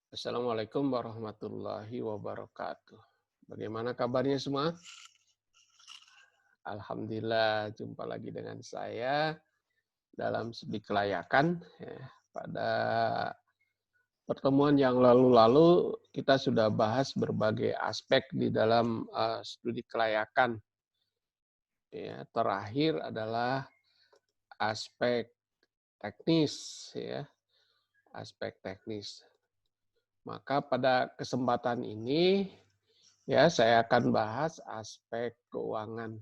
Assalamualaikum warahmatullahi wabarakatuh. Bagaimana kabarnya semua? Alhamdulillah, jumpa lagi dengan saya dalam Sebi Kelayakan. Ya. Pada pertemuan yang lalu-lalu, kita sudah bahas berbagai aspek di dalam studi kelayakan. Ya, terakhir adalah aspek teknis, ya, aspek teknis. Maka pada kesempatan ini, ya, saya akan bahas aspek keuangan.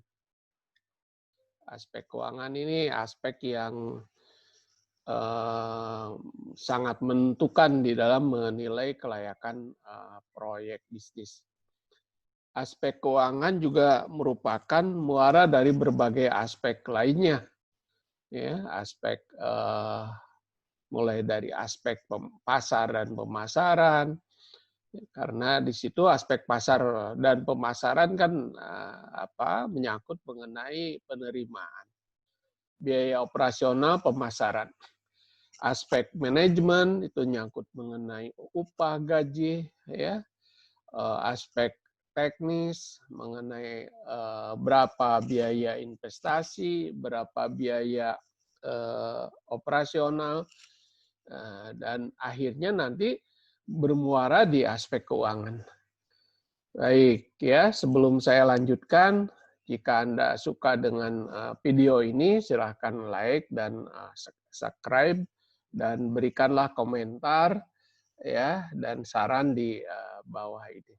Aspek keuangan ini aspek yang eh, sangat menentukan di dalam menilai kelayakan proyek bisnis. Aspek keuangan juga merupakan muara dari berbagai aspek lainnya, ya, aspek mulai dari aspek pasar dan pemasaran, karena di situ aspek pasar dan pemasaran kan menyangkut mengenai penerimaan, biaya operasional pemasaran. Aspek manajemen itu nyangkut mengenai upah gaji, ya, aspek teknis mengenai berapa biaya investasi, berapa biaya operasional, dan akhirnya nanti bermuara di aspek keuangan. Baik, ya, sebelum saya lanjutkan, jika Anda suka dengan video ini, silahkan like dan subscribe, dan berikanlah komentar, ya, dan saran di bawah ini.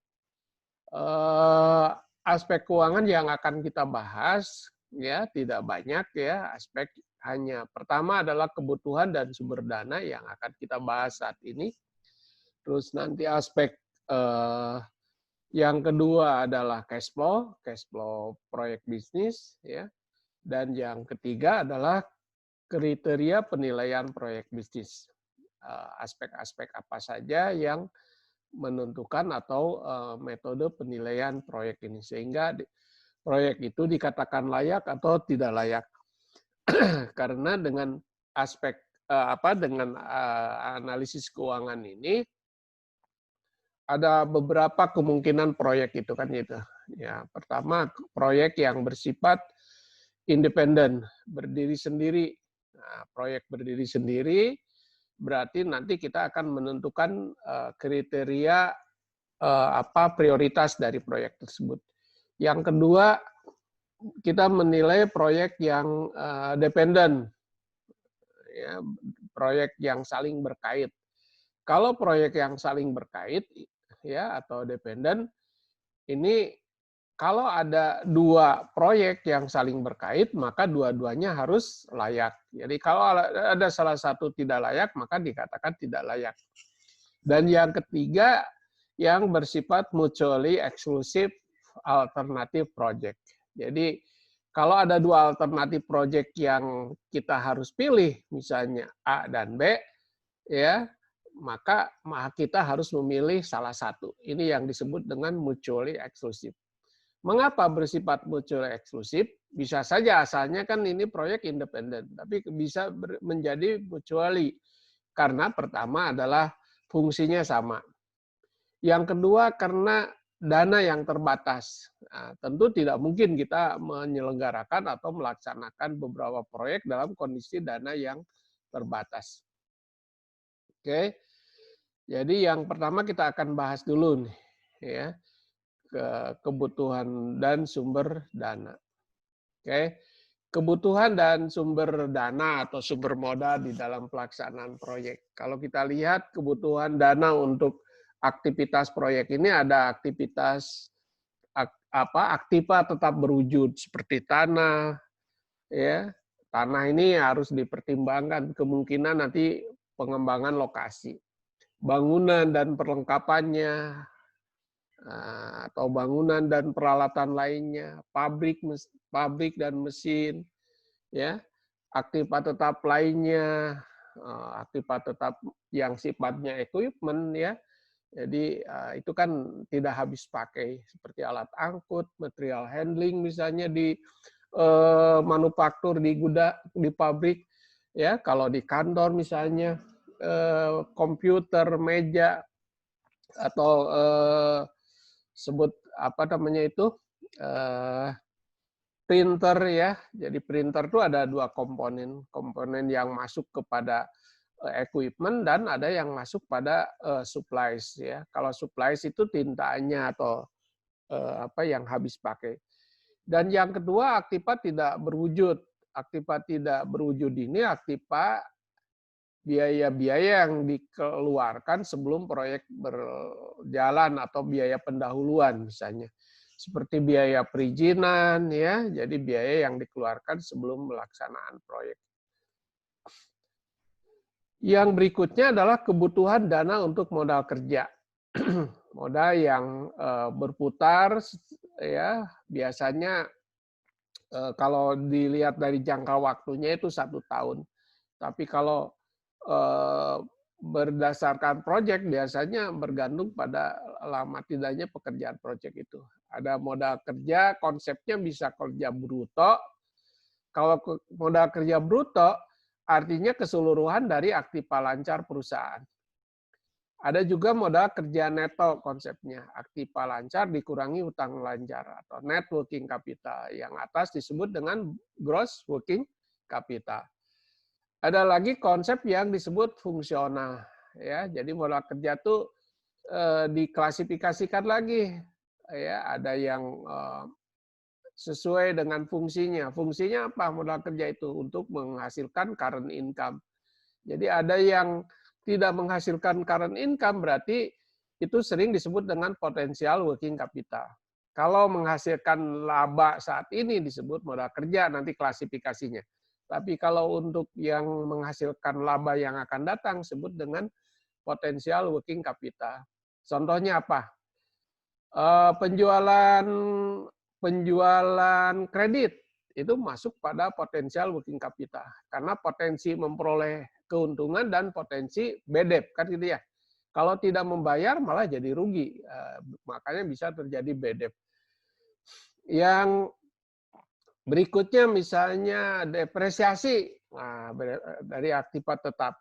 Aspek keuangan yang akan kita bahas, ya, tidak banyak, ya, aspek hanya pertama adalah kebutuhan dan sumber dana yang akan kita bahas saat ini. Terus nanti aspek yang kedua adalah cash flow proyek bisnis, ya. Dan yang ketiga adalah kriteria penilaian proyek bisnis. Aspek-aspek apa saja yang menentukan atau metode penilaian proyek ini sehingga proyek itu dikatakan layak atau tidak layak. Karena dengan aspek dengan analisis keuangan ini ada beberapa kemungkinan proyek itu kan gitu. Ya, pertama proyek yang bersifat independen, berdiri sendiri. Nah, proyek berdiri sendiri berarti nanti kita akan menentukan kriteria prioritas dari proyek tersebut. Yang kedua, kita menilai proyek yang dependen, ya, proyek yang saling berkait. Kalau proyek yang saling berkait, ya, atau dependen, ini kalau ada dua proyek yang saling berkait, maka dua-duanya harus layak. Jadi kalau ada salah satu tidak layak, maka dikatakan tidak layak. Dan yang ketiga, yang bersifat mutually exclusive alternative project. Jadi kalau ada dua alternatif project yang kita harus pilih, misalnya A dan B, ya, maka kita harus memilih salah satu. Ini yang disebut dengan mutually exclusive. Mengapa bersifat mutually exclusive? Bisa saja asalnya kan ini proyek independen, tapi bisa menjadi mutually. Karena pertama adalah fungsinya sama. Yang kedua karena dana yang terbatas. Nah, tentu tidak mungkin kita menyelenggarakan atau melaksanakan beberapa proyek dalam kondisi dana yang terbatas. Oke, jadi yang pertama kita akan bahas dulu nih, ya, kebutuhan dan sumber dana. Oke, kebutuhan dan sumber dana atau sumber modal di dalam pelaksanaan proyek. Kalau kita lihat kebutuhan dana untuk aktivitas proyek ini ada aktivitas aktiva tetap berwujud seperti tanah, ya. Tanah ini harus dipertimbangkan kemungkinan nanti pengembangan lokasi, bangunan dan perlengkapannya, atau bangunan dan peralatan lainnya, pabrik dan mesin, ya, aktiva tetap lainnya, aktiva tetap yang sifatnya equipment, ya. Jadi itu kan tidak habis pakai seperti alat angkut, material handling misalnya di manufaktur, di gudang, di pabrik, ya. Kalau di kantor misalnya komputer, meja, atau sebut apa namanya itu printer ya. Jadi printer itu ada dua komponen, komponen yang masuk kepada equipment dan ada yang masuk pada supplies ya. Kalau supplies itu tintanya atau apa yang habis pakai. Dan yang kedua, aktiva tidak berwujud. Aktiva tidak berwujud ini aktiva biaya-biaya yang dikeluarkan sebelum proyek berjalan atau biaya pendahuluan misalnya. Seperti biaya perizinan ya, jadi biaya yang dikeluarkan sebelum pelaksanaan proyek. Yang berikutnya adalah kebutuhan dana untuk modal kerja. Modal yang berputar ya, biasanya kalau dilihat dari jangka waktunya itu 1 tahun. Tapi kalau berdasarkan proyek biasanya bergantung pada lama tidaknya pekerjaan proyek itu. Ada modal kerja, konsepnya bisa kerja bruto. Kalau modal kerja bruto, artinya keseluruhan dari aktiva lancar perusahaan. Ada juga modal kerja neto konsepnya, aktiva lancar dikurangi utang lancar atau net working capital. Yang atas disebut dengan gross working capital. Ada lagi konsep yang disebut fungsional ya. Jadi modal kerja itu diklasifikasikan lagi ya, ada yang sesuai dengan fungsinya. Fungsinya apa modal kerja itu? Untuk menghasilkan current income. Jadi ada yang tidak menghasilkan current income berarti itu sering disebut dengan potensial working capital. Kalau menghasilkan laba saat ini disebut modal kerja nanti klasifikasinya. Tapi kalau untuk yang menghasilkan laba yang akan datang sebut dengan potensial working capital. Contohnya apa? Penjualan kredit itu masuk pada potensial working capital karena potensi memperoleh keuntungan dan potensi bedep kan gitu ya. Kalau tidak membayar malah jadi rugi, makanya bisa terjadi bedep. Yang berikutnya misalnya depresiasi dari aktiva tetap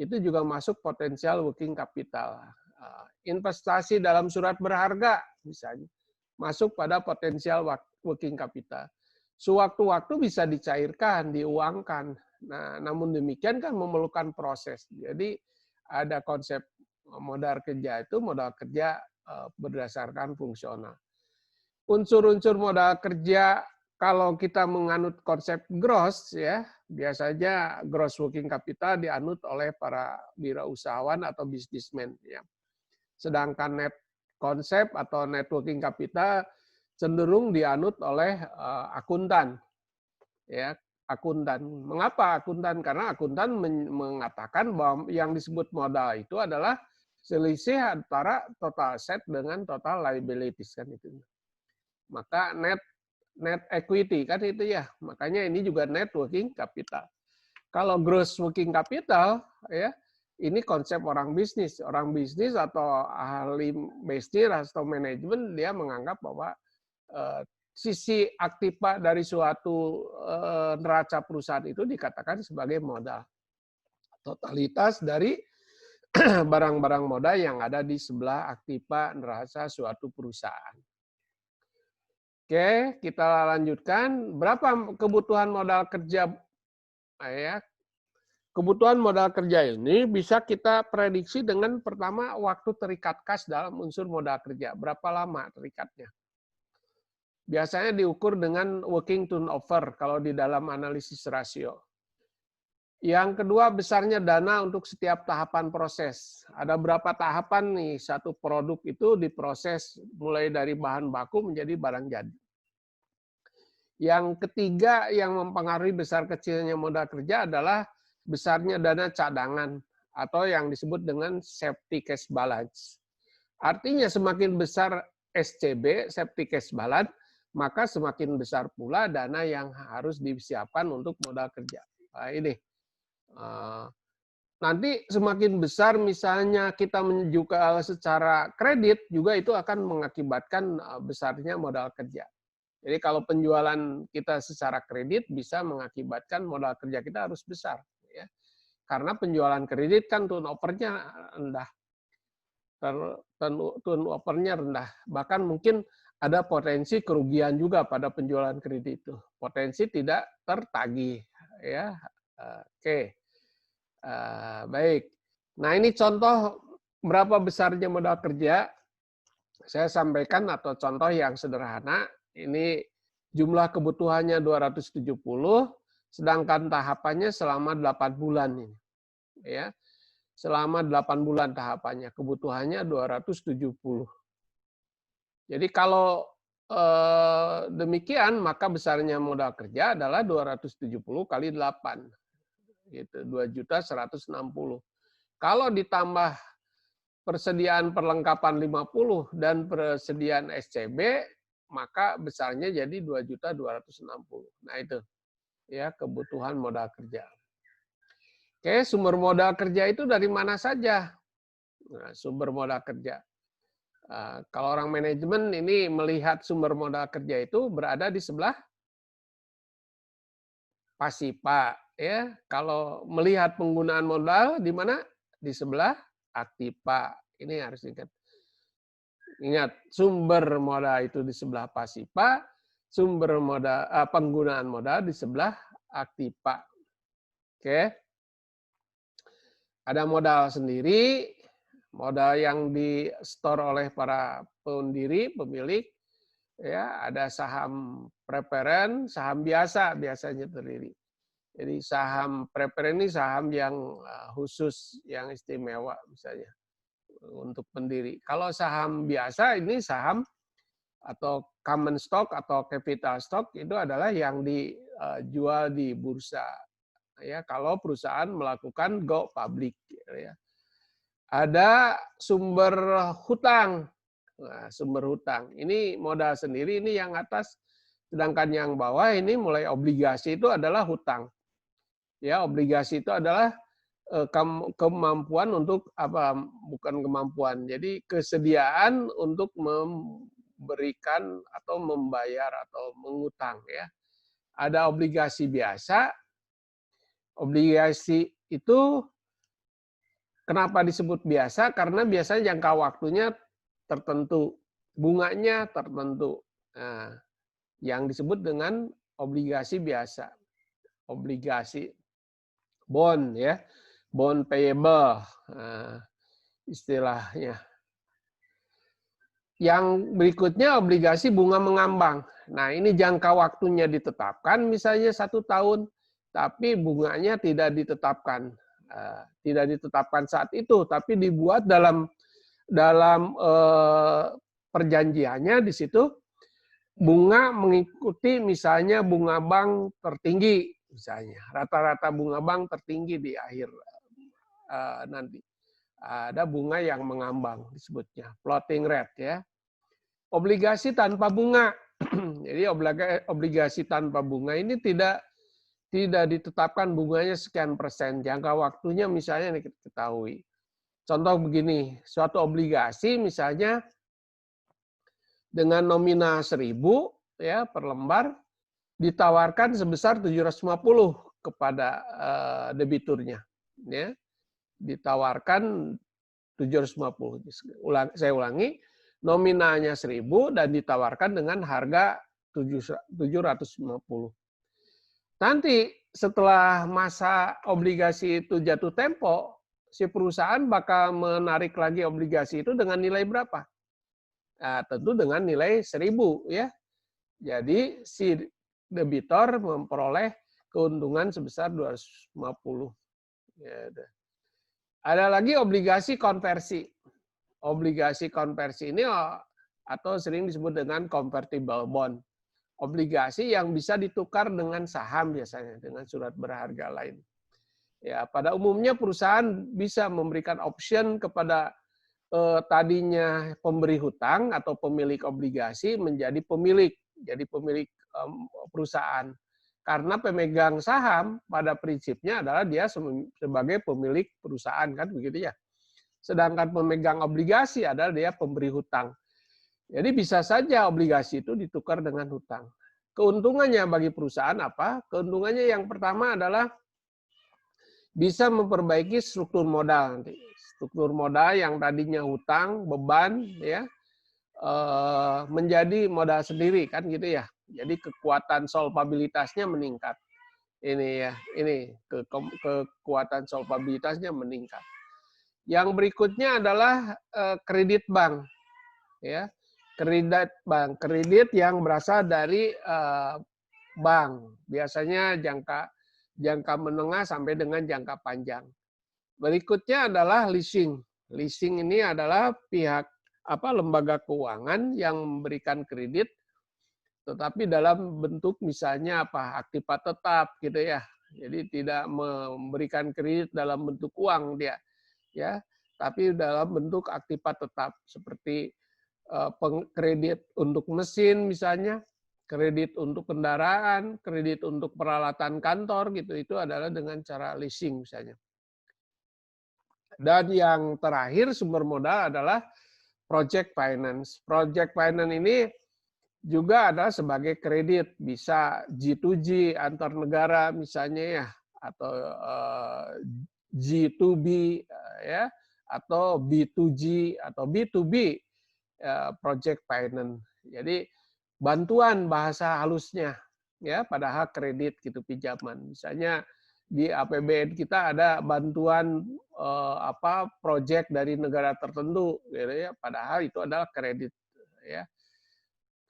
itu juga masuk potensial working capital. Investasi dalam surat berharga misalnya masuk pada potensial working capital. Sewaktu-waktu bisa dicairkan, diuangkan. Nah, namun demikian kan memerlukan proses. Jadi ada konsep modal kerja itu modal kerja berdasarkan fungsional. Unsur-unsur modal kerja kalau kita menganut konsep gross ya, biasanya gross working capital dianut oleh para wirausahawan atau bisnismen ya. Sedangkan net konsep atau net working capital cenderung dianut oleh akuntan. Ya, akuntan. Mengapa akuntan? Karena akuntan mengatakan bahwa yang disebut modal itu adalah selisih antara total asset dengan total liabilities kan itu. Maka net equity kan itu ya. Makanya ini juga net working capital. Kalau gross working capital ya, ini konsep orang bisnis. Orang bisnis atau ahli bisnis atau manajemen dia menganggap bahwa sisi aktiva dari suatu neraca perusahaan itu dikatakan sebagai modal. Totalitas dari barang-barang modal yang ada di sebelah aktiva neraca suatu perusahaan. Oke, kita lanjutkan. Berapa kebutuhan modal kerja? Ya, kebutuhan modal kerja ini bisa kita prediksi dengan pertama waktu terikat kas dalam unsur modal kerja. Berapa lama terikatnya? Biasanya diukur dengan working turnover kalau di dalam analisis rasio. Yang kedua, besarnya dana untuk setiap tahapan proses. Ada berapa tahapan nih satu produk itu diproses mulai dari bahan baku menjadi barang jadi. Yang ketiga yang mempengaruhi besar kecilnya modal kerja adalah besarnya dana cadangan atau yang disebut dengan safety cash balance. Artinya semakin besar SCB, safety cash balance, maka semakin besar pula dana yang harus disiapkan untuk modal kerja. Nah, ini. Nanti semakin besar misalnya kita menjual secara kredit, juga itu akan mengakibatkan besarnya modal kerja. Jadi kalau penjualan kita secara kredit bisa mengakibatkan modal kerja kita harus besar. Ya. Karena penjualan kredit kan turnover-nya rendah. turnover-nya rendah. Bahkan mungkin ada potensi kerugian juga pada penjualan kredit itu. Potensi tidak tertagih, ya. Oke. Baik. Nah, ini contoh berapa besarnya modal kerja. Saya sampaikan atau contoh yang sederhana. Ini jumlah kebutuhannya 270, sedangkan tahapannya selama 8 bulan ini. Ya. Selama 8 bulan tahapannya, kebutuhannya 270. Jadi kalau demikian, maka besarnya modal kerja adalah 270 kali 8. Gitu, 2.160. Kalau ditambah persediaan perlengkapan 50 dan persediaan SCB, maka besarnya jadi 2.260. Nah itu ya kebutuhan modal kerja. Oke, sumber modal kerja itu dari mana saja? Nah, sumber modal kerja. Kalau orang manajemen ini melihat sumber modal kerja itu berada di sebelah pasipa, ya. Kalau melihat penggunaan modal di mana? Di sebelah aktiva. Ini harus diingat. Ingat, sumber modal itu di sebelah pasipa, sumber modal penggunaan modal di sebelah aktiva. Oke. Ada modal sendiri, modal yang di-store oleh para pendiri, pemilik, ya, ada saham preferen, saham biasa biasanya terdiri. Jadi saham preferen ini saham yang khusus, yang istimewa misalnya untuk pendiri. Kalau saham biasa ini saham atau common stock atau capital stock itu adalah yang dijual di bursa. Ya, kalau perusahaan melakukan go public, ya. Ada sumber hutang. Nah, sumber hutang. Ini modal sendiri, ini yang atas. Sedangkan yang bawah ini mulai obligasi itu adalah hutang. Ya, obligasi itu adalah kemampuan untuk apa? Bukan kemampuan. Jadi kesediaan untuk memberikan atau membayar atau mengutang, ya. Ada obligasi biasa. Obligasi itu kenapa disebut biasa? Karena biasanya jangka waktunya tertentu, bunganya tertentu. Nah, yang disebut dengan obligasi biasa, obligasi bond, ya, bond payable, istilahnya. Yang berikutnya obligasi bunga mengambang. Nah, ini jangka waktunya ditetapkan, misalnya 1 tahun, tapi bunganya tidak ditetapkan. Tidak ditetapkan saat itu, tapi dibuat dalam perjanjiannya di situ bunga mengikuti misalnya bunga bank tertinggi, misalnya rata-rata bunga bank tertinggi di akhir nanti ada bunga yang mengambang disebutnya floating rate, ya. Obligasi tanpa bunga. Jadi obligasi tanpa bunga ini tidak ditetapkan bunganya sekian persen. Jangka waktunya misalnya diketahui. Contoh begini, suatu obligasi misalnya dengan nominal 1.000 ya per lembar ditawarkan sebesar 750 kepada debiturnya, ya. Ditawarkan 750. Saya ulangi, nominalnya 1.000 dan ditawarkan dengan harga 750. Nanti setelah masa obligasi itu jatuh tempo, si perusahaan bakal menarik lagi obligasi itu dengan nilai berapa? Nah, tentu dengan nilai 1.000, ya. Jadi si debitor memperoleh keuntungan sebesar 250. Ya, ada lagi obligasi konversi. Obligasi konversi ini atau sering disebut dengan convertible bond. Obligasi yang bisa ditukar dengan saham biasanya, dengan surat berharga lain. Ya, pada umumnya perusahaan bisa memberikan option kepada tadinya pemberi hutang atau pemilik obligasi menjadi pemilik, jadi pemilik perusahaan. Karena pemegang saham pada prinsipnya adalah dia sebagai pemilik perusahaan, kan begitu ya. Sedangkan pemegang obligasi adalah dia pemberi hutang. Jadi bisa saja obligasi itu ditukar dengan hutang. Keuntungannya bagi perusahaan apa? Keuntungannya yang pertama adalah bisa memperbaiki struktur modal nanti. struktur modal yang tadinya hutang, beban, ya, menjadi modal sendiri kan gitu ya. Jadi kekuatan solvabilitasnya meningkat. Ini ya, ini kekuatan solvabilitasnya meningkat. Yang berikutnya adalah kredit bank, ya, kredit yang berasal dari bank, biasanya jangka menengah sampai dengan jangka panjang. Berikutnya adalah leasing. Leasing ini adalah pihak lembaga keuangan yang memberikan kredit, tetapi dalam bentuk misalnya aktiva tetap gitu ya. Jadi tidak memberikan kredit dalam bentuk uang dia, ya, tapi dalam bentuk aktiva tetap seperti kredit untuk mesin misalnya, kredit untuk kendaraan, kredit untuk peralatan kantor gitu, itu adalah dengan cara leasing misalnya. Dan yang terakhir sumber modal adalah project finance. Project finance ini juga ada sebagai kredit, bisa G2G antar negara misalnya ya, atau G2B ya, atau B2G atau B2B project finance. Jadi bantuan bahasa halusnya ya, padahal kredit gitu pinjaman. Misalnya di APBN kita ada bantuan project dari negara tertentu gitu ya, padahal itu adalah kredit ya.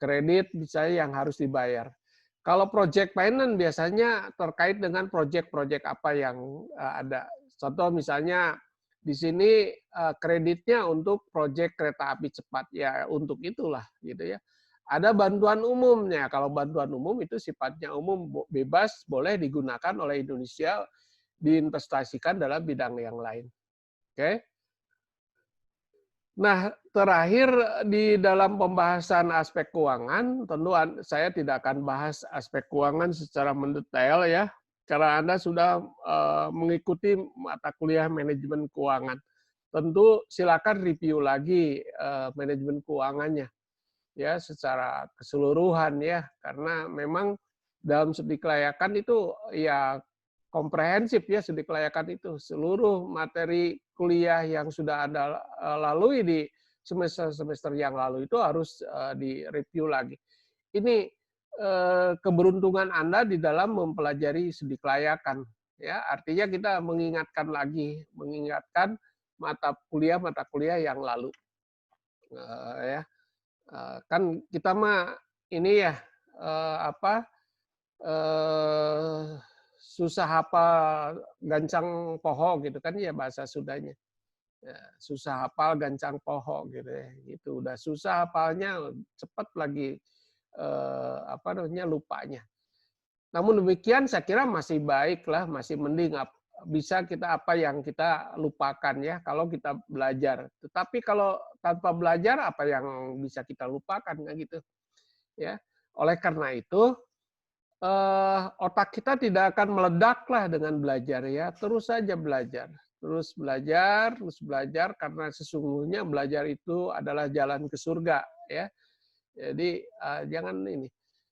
Kredit misalnya yang harus dibayar. Kalau project finance biasanya terkait dengan project-project apa yang ada. Contoh misalnya di sini kreditnya untuk project kereta api cepat, ya untuk itulah gitu ya. Ada bantuan umumnya. Kalau bantuan umum itu sifatnya umum, bebas, boleh digunakan oleh Indonesia, diinvestasikan dalam bidang yang lain. Oke. Nah, terakhir di dalam pembahasan aspek keuangan, tentu saya tidak akan bahas aspek keuangan secara mendetail ya, karena Anda sudah mengikuti mata kuliah manajemen keuangan. Tentu silakan review lagi manajemen keuangannya ya secara keseluruhan ya, karena memang dalam studi kelayakan itu ya komprehensif ya, studi kelayakan itu seluruh materi kuliah yang sudah Anda lalui di semester-semester yang lalu itu harus direview lagi. Ini keberuntungan Anda di dalam mempelajari studi kelayakan ya, artinya kita mengingatkan mata kuliah yang lalu ya. Kan kita mah ini ya susah hafal gancang poho gitu kan ya bahasa Sundanya. Ya, susah hafal gancang poho gitu ya. Gitu udah susah hafalnya, cepat lagi lupanya. Namun demikian saya kira masih baik lah, masih mending bisa kita apa yang kita lupakan ya kalau kita belajar. Tetapi kalau tanpa belajar apa yang bisa kita lupakan kan gitu. Ya. Oleh karena itu otak kita tidak akan meledak lah dengan belajar ya, terus saja belajar. Terus belajar karena sesungguhnya belajar itu adalah jalan ke surga ya. Jadi jangan ini.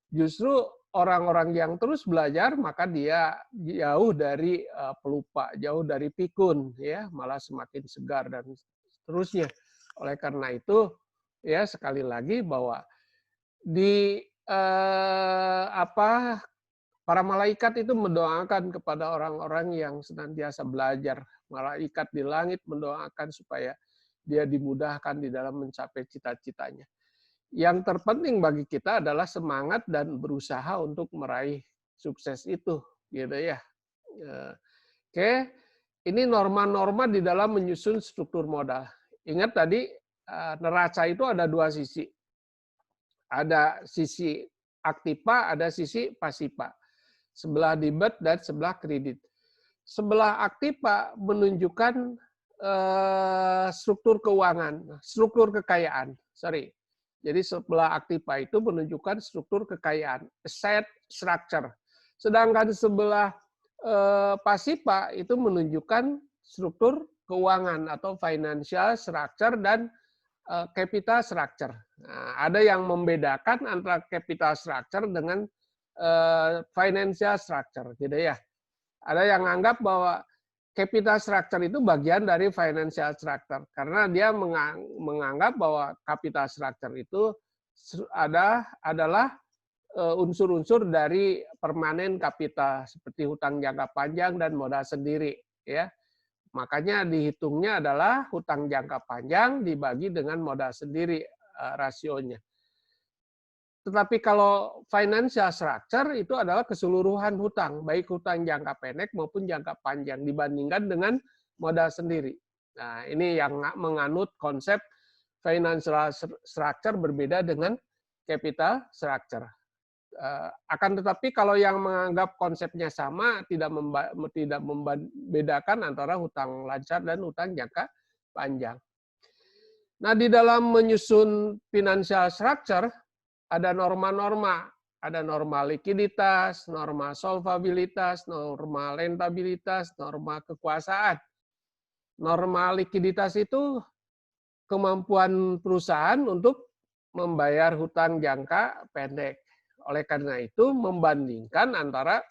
Justru orang-orang yang terus belajar maka dia jauh dari pelupa, jauh dari pikun ya, malah semakin segar dan seterusnya. Oleh karena itu ya sekali lagi bahwa di para malaikat itu mendoakan kepada orang-orang yang senantiasa belajar. Malaikat di langit mendoakan supaya dia dimudahkan di dalam mencapai cita-citanya. Yang terpenting bagi kita adalah semangat dan berusaha untuk meraih sukses itu, gitu ya. Oke, ini norma-norma di dalam menyusun struktur modal. Ingat tadi neraca itu ada dua sisi. Ada sisi aktiva, ada sisi pasiva. Sebelah debit dan sebelah kredit. Sebelah aktiva menunjukkan struktur keuangan, struktur kekayaan. Jadi sebelah aktiva itu menunjukkan struktur kekayaan, asset structure. Sedangkan sebelah pasiva itu menunjukkan struktur keuangan atau financial structure dan capital structure. Nah, ada yang membedakan antara capital structure dengan financial structure, gitu ya. Ada yang anggap bahwa capital structure itu bagian dari financial structure karena dia menganggap bahwa capital structure itu adalah unsur-unsur dari permanen kapital seperti hutang jangka panjang dan modal sendiri, ya. Makanya dihitungnya adalah hutang jangka panjang dibagi dengan modal sendiri rasionya. Tetapi kalau financial structure itu adalah keseluruhan hutang, baik hutang jangka pendek maupun jangka panjang dibandingkan dengan modal sendiri. Nah, ini yang menganut konsep financial structure berbeda dengan capital structure. Akan tetapi kalau yang menganggap konsepnya sama tidak membedakan antara hutang lancar dan hutang jangka panjang. Nah, di dalam menyusun financial structure ada norma-norma, ada norma likuiditas, norma solvabilitas, norma rentabilitas, norma kekuasaan. Norma likuiditas itu kemampuan perusahaan untuk membayar hutang jangka pendek. Oleh karena itu, membandingkan antara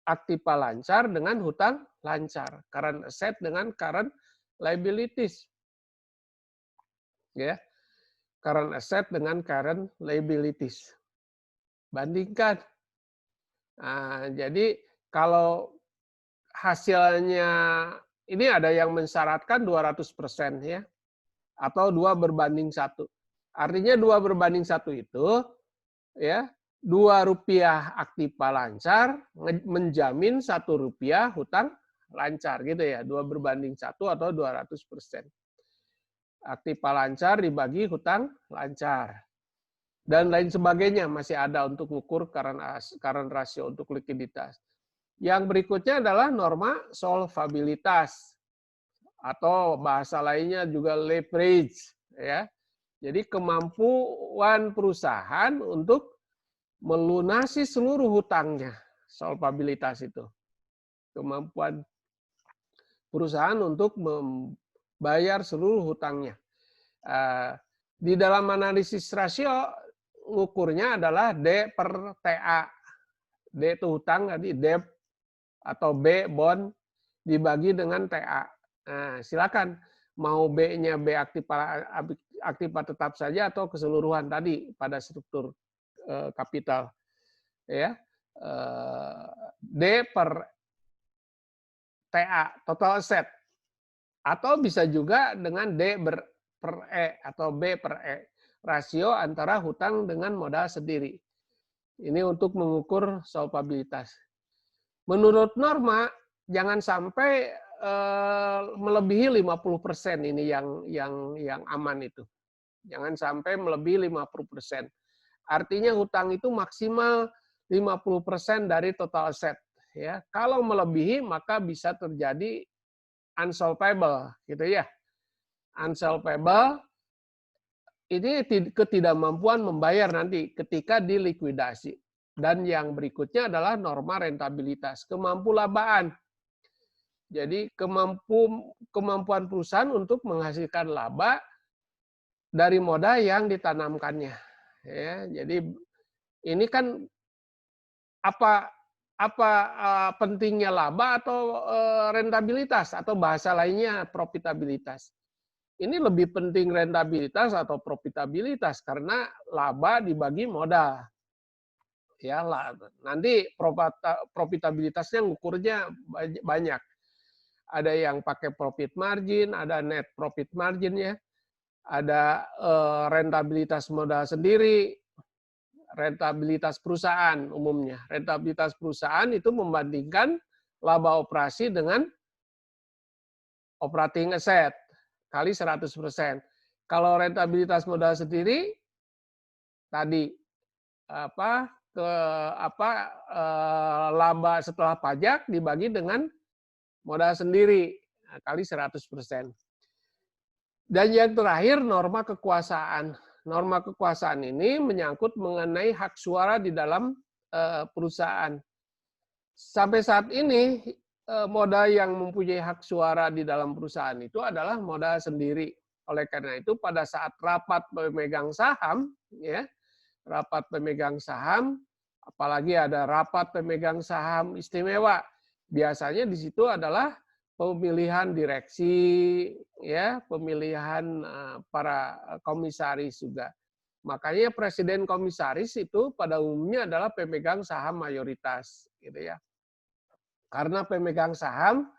aktiva lancar dengan hutang lancar, current asset dengan current liabilities. Ya. Current asset dengan current liabilities. Bandingkan. Nah, jadi kalau hasilnya ini ada yang mensyaratkan 200% ya, atau 2:1. Artinya 2:1 itu ya, Rp2 aktiva lancar menjamin Rp1 hutang lancar gitu ya, 2:1 atau 200%. Aktiva lancar dibagi hutang lancar. Dan lain sebagainya masih ada untuk mengukur current ratio untuk likuiditas. Yang berikutnya adalah norma solvabilitas atau bahasa lainnya juga leverage ya. Jadi kemampuan perusahaan untuk melunasi seluruh hutangnya, solvabilitas itu. Kemampuan perusahaan untuk membayar seluruh hutangnya. Di dalam analisis rasio, ukurnya adalah D per TA. D itu hutang, tadi debt atau B bond dibagi dengan TA. Nah, silakan mau B-nya B aktiva tetap saja atau keseluruhan tadi pada struktur kapital. Ya. D per TA, total asset. Atau bisa juga dengan D per E atau B per E. Rasio antara hutang dengan modal sendiri. Ini untuk mengukur solvabilitas. Menurut norma, jangan sampai melebihi 50% ini yang aman itu. Jangan sampai melebihi 50%. Artinya hutang itu maksimal 50% dari total aset. Ya, kalau melebihi maka bisa terjadi unsolvable, gitu ya. Unsolvable ini ketidakmampuan membayar nanti ketika dilikuidasi. Dan yang berikutnya adalah norma rentabilitas, kemampuan labaan. Jadi kemampuan perusahaan untuk menghasilkan laba dari modal yang ditanamkannya. Ya, jadi ini kan apa pentingnya laba atau rentabilitas atau bahasa lainnya profitabilitas. Ini lebih penting rentabilitas atau profitabilitas karena laba dibagi modal. Ya, nanti profitabilitasnya ngukurnya banyak. Ada yang pakai profit margin, ada net profit margin ya. Ada rentabilitas modal sendiri, rentabilitas perusahaan umumnya. Rentabilitas perusahaan itu membandingkan laba operasi dengan operating asset kali 100%. Kalau rentabilitas modal sendiri tadi laba setelah pajak dibagi dengan modal sendiri kali 100%. Dan yang terakhir norma kekuasaan. Norma kekuasaan ini menyangkut mengenai hak suara di dalam perusahaan. Sampai saat ini modal yang mempunyai hak suara di dalam perusahaan itu adalah modal sendiri. Oleh karena itu pada saat rapat pemegang saham, ya, rapat pemegang saham, apalagi ada rapat pemegang saham istimewa, biasanya di situ adalah pemilihan direksi, ya, pemilihan para komisaris juga. Makanya presiden komisaris itu pada umumnya adalah pemegang saham mayoritas, gitu ya. Karena pemegang saham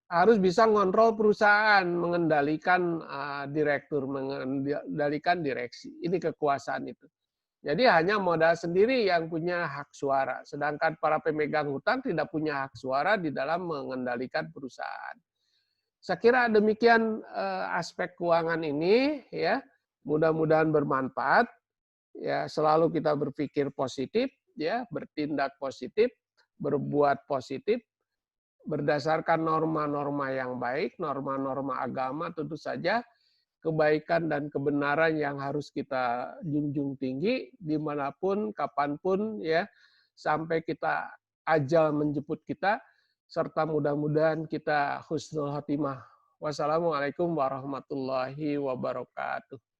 harus bisa ngontrol perusahaan, mengendalikan direktur, mengendalikan direksi. Ini kekuasaan itu. Jadi hanya modal sendiri yang punya hak suara, sedangkan para pemegang hutang tidak punya hak suara di dalam mengendalikan perusahaan. Saya kira demikian aspek keuangan ini, ya. Mudah-mudahan bermanfaat. Ya, selalu kita berpikir positif, ya, bertindak positif, berbuat positif berdasarkan norma-norma yang baik, norma-norma agama tentu saja kebaikan dan kebenaran yang harus kita junjung tinggi dimanapun, kapanpun, ya, sampai kita ajal menjemput kita, serta mudah-mudahan kita husnul khotimah. Wassalamualaikum warahmatullahi wabarakatuh.